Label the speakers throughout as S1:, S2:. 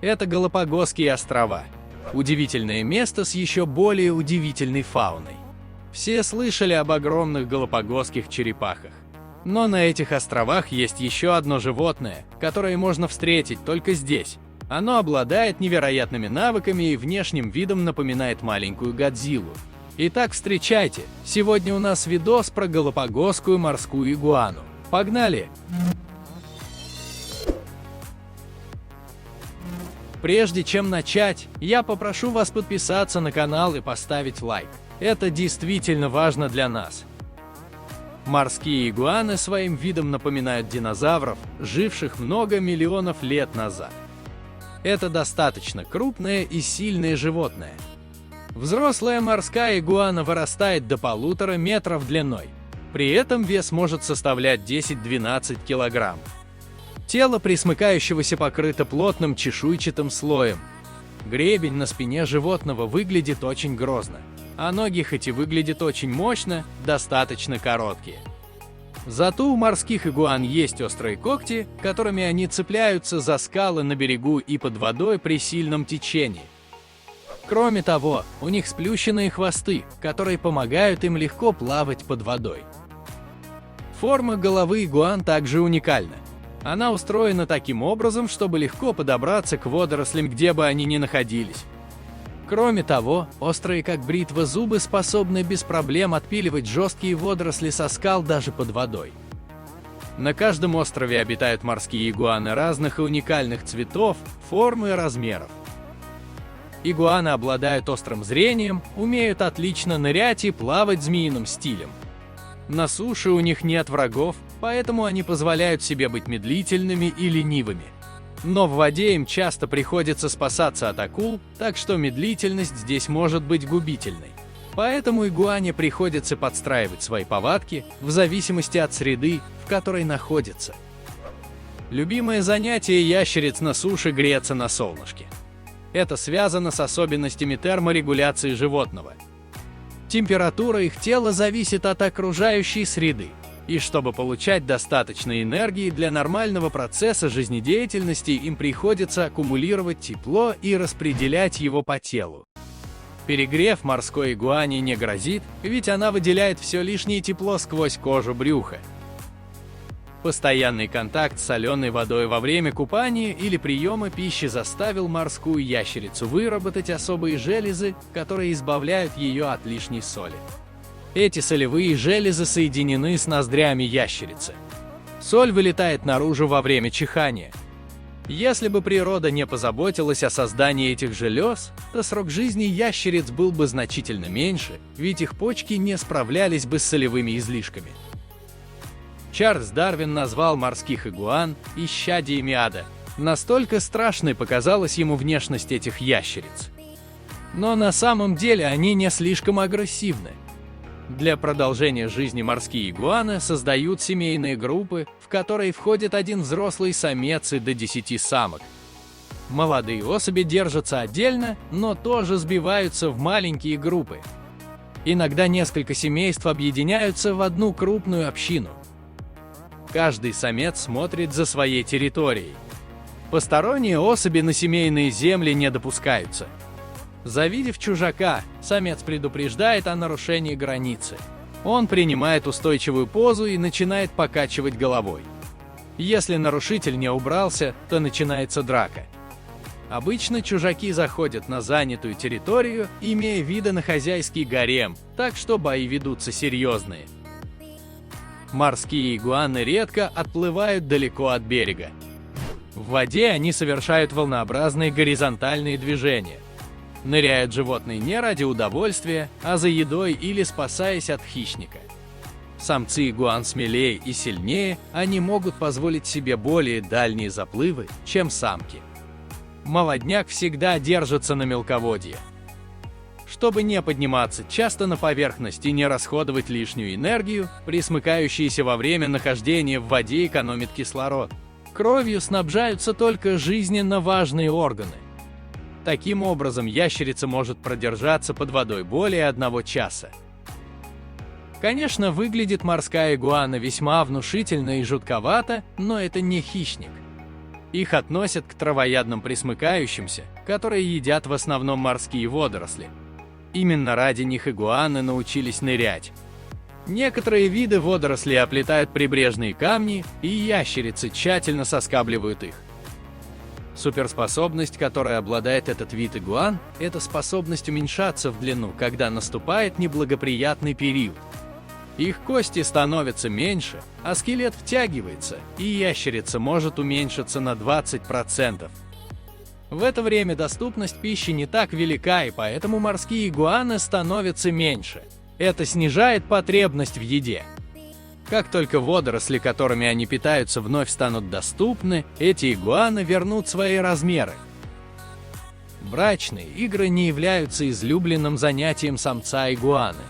S1: Это Галапагосские острова. Удивительное место с еще более удивительной фауной. Все слышали об огромных галапагосских черепахах. Но на этих островах есть еще одно животное, которое можно встретить только здесь. Оно обладает невероятными навыками и внешним видом напоминает маленькую Годзиллу. Итак, встречайте, сегодня у нас видос про галапагосскую морскую игуану. Погнали! Прежде чем начать, я попрошу вас подписаться на канал и поставить лайк. Это действительно важно для нас. Морские игуаны своим видом напоминают динозавров, живших много миллионов лет назад. Это достаточно крупное и сильное животное. Взрослая морская игуана вырастает до 1,5 метра длиной. При этом вес может составлять 10-12 килограмм. Тело пресмыкающегося покрыто плотным чешуйчатым слоем. Гребень на спине животного выглядит очень грозно, а ноги, хоть и выглядят очень мощно, достаточно короткие. Зато у морских игуан есть острые когти, которыми они цепляются за скалы на берегу и под водой при сильном течении. Кроме того, у них сплющенные хвосты, которые помогают им легко плавать под водой. Форма головы игуан также уникальна. Она устроена таким образом, чтобы легко подобраться к водорослям, где бы они ни находились. Кроме того, острые как бритва зубы способны без проблем отпиливать жесткие водоросли со скал даже под водой. На каждом острове обитают морские игуаны разных и уникальных цветов, форм и размеров. Игуаны обладают острым зрением, умеют отлично нырять и плавать змеиным стилем. На суше у них нет врагов, поэтому они позволяют себе быть медлительными и ленивыми. Но в воде им часто приходится спасаться от акул, так что медлительность здесь может быть губительной. Поэтому игуане приходится подстраивать свои повадки в зависимости от среды, в которой находятся. Любимое занятие ящериц на суше – греться на солнышке. Это связано с особенностями терморегуляции животного. Температура их тела зависит от окружающей среды. И чтобы получать достаточно энергии для нормального процесса жизнедеятельности, им приходится аккумулировать тепло и распределять его по телу. Перегрев морской игуане не грозит, ведь она выделяет все лишнее тепло сквозь кожу брюха. Постоянный контакт с соленой водой во время купания или приема пищи заставил морскую ящерицу выработать особые железы, которые избавляют ее от лишней соли. Эти солевые железы соединены с ноздрями ящерицы. Соль вылетает наружу во время чихания. Если бы природа не позаботилась о создании этих желез, то срок жизни ящериц был бы значительно меньше, ведь их почки не справлялись бы с солевыми излишками. Чарльз Дарвин назвал морских игуан исчадиями ада. Настолько страшной показалась ему внешность этих ящериц. Но на самом деле они не слишком агрессивны. Для продолжения жизни морские игуаны создают семейные группы, в которые входит один взрослый самец и до 10 самок. Молодые особи держатся отдельно, но тоже сбиваются в маленькие группы. Иногда несколько семейств объединяются в одну крупную общину. Каждый самец смотрит за своей территорией. Посторонние особи на семейные земли не допускаются. Завидев чужака, самец предупреждает о нарушении границы. Он принимает устойчивую позу и начинает покачивать головой. Если нарушитель не убрался, то начинается драка. Обычно чужаки заходят на занятую территорию, имея виды на хозяйский гарем, так что бои ведутся серьезные. Морские игуаны редко отплывают далеко от берега. В воде они совершают волнообразные горизонтальные движения. Ныряют животные не ради удовольствия, а за едой или спасаясь от хищника. Самцы игуан смелее и сильнее, они могут позволить себе более дальние заплывы, чем самки. Молодняк всегда держится на мелководье. Чтобы не подниматься часто на поверхность и не расходовать лишнюю энергию, пресмыкающиеся во время нахождения в воде экономят кислород. Кровью снабжаются только жизненно важные органы. Таким образом, ящерица может продержаться под водой более 1 часа. Конечно, выглядит морская игуана весьма внушительно и жутковато, но это не хищник. Их относят к травоядным пресмыкающимся, которые едят в основном морские водоросли. Именно ради них игуаны научились нырять. Некоторые виды водорослей оплетают прибрежные камни, и ящерицы тщательно соскабливают их. Суперспособность, которой обладает этот вид игуан, это способность уменьшаться в длину, когда наступает неблагоприятный период. Их кости становятся меньше, а скелет втягивается, и ящерица может уменьшиться на 20%. В это время доступность пищи не так велика, и поэтому морские игуаны становятся меньше. Это снижает потребность в еде. Как только водоросли, которыми они питаются, вновь станут доступны, эти игуаны вернут свои размеры. Брачные игры не являются излюбленным занятием самца игуаны.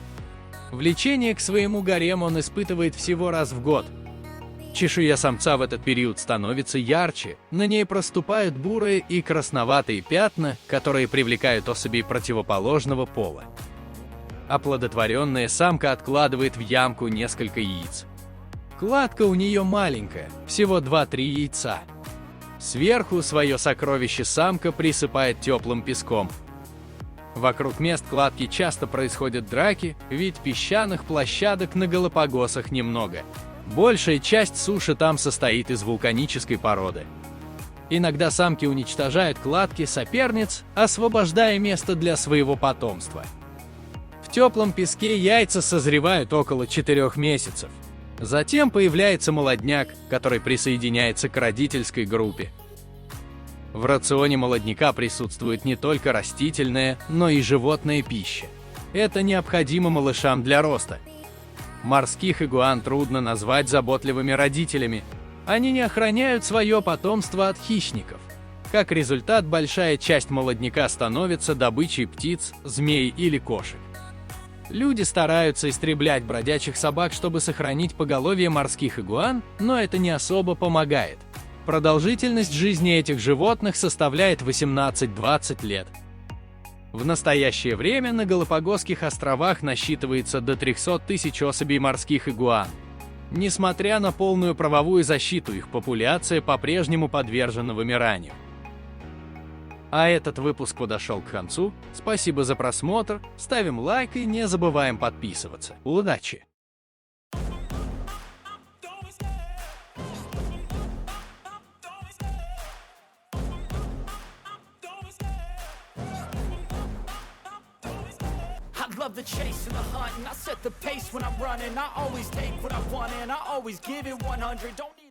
S1: Влечение к своему гарему он испытывает всего раз в год. Чешуя самца в этот период становится ярче, на ней проступают бурые и красноватые пятна, которые привлекают особей противоположного пола. Оплодотворенная самка откладывает в ямку несколько яиц. Кладка у нее маленькая, всего 2-3 яйца. Сверху свое сокровище самка присыпает теплым песком. Вокруг мест кладки часто происходят драки, ведь песчаных площадок на Галапагосах немного. Большая часть суши там состоит из вулканической породы. Иногда самки уничтожают кладки соперниц, освобождая место для своего потомства. В теплом песке яйца созревают около 4 месяцев. Затем появляется молодняк, который присоединяется к родительской группе. В рационе молодняка присутствует не только растительная, но и животная пища. Это необходимо малышам для роста. Морских игуан трудно назвать заботливыми родителями. Они не охраняют свое потомство от хищников. Как результат, большая часть молодняка становится добычей птиц, змей или кошек. Люди стараются истреблять бродячих собак, чтобы сохранить поголовье морских игуан, но это не особо помогает. Продолжительность жизни этих животных составляет 18-20 лет. В настоящее время на Галапагосских островах насчитывается до 300 тысяч особей морских игуан. Несмотря на полную правовую защиту, их популяция по-прежнему подвержена вымиранию. А этот выпуск подошел к концу. Спасибо за просмотр, ставим лайк и не забываем подписываться. Удачи!
S2: I love the chase and the hunt, and I set the pace when I'm running. I always take what I want and I always give it 100. Don't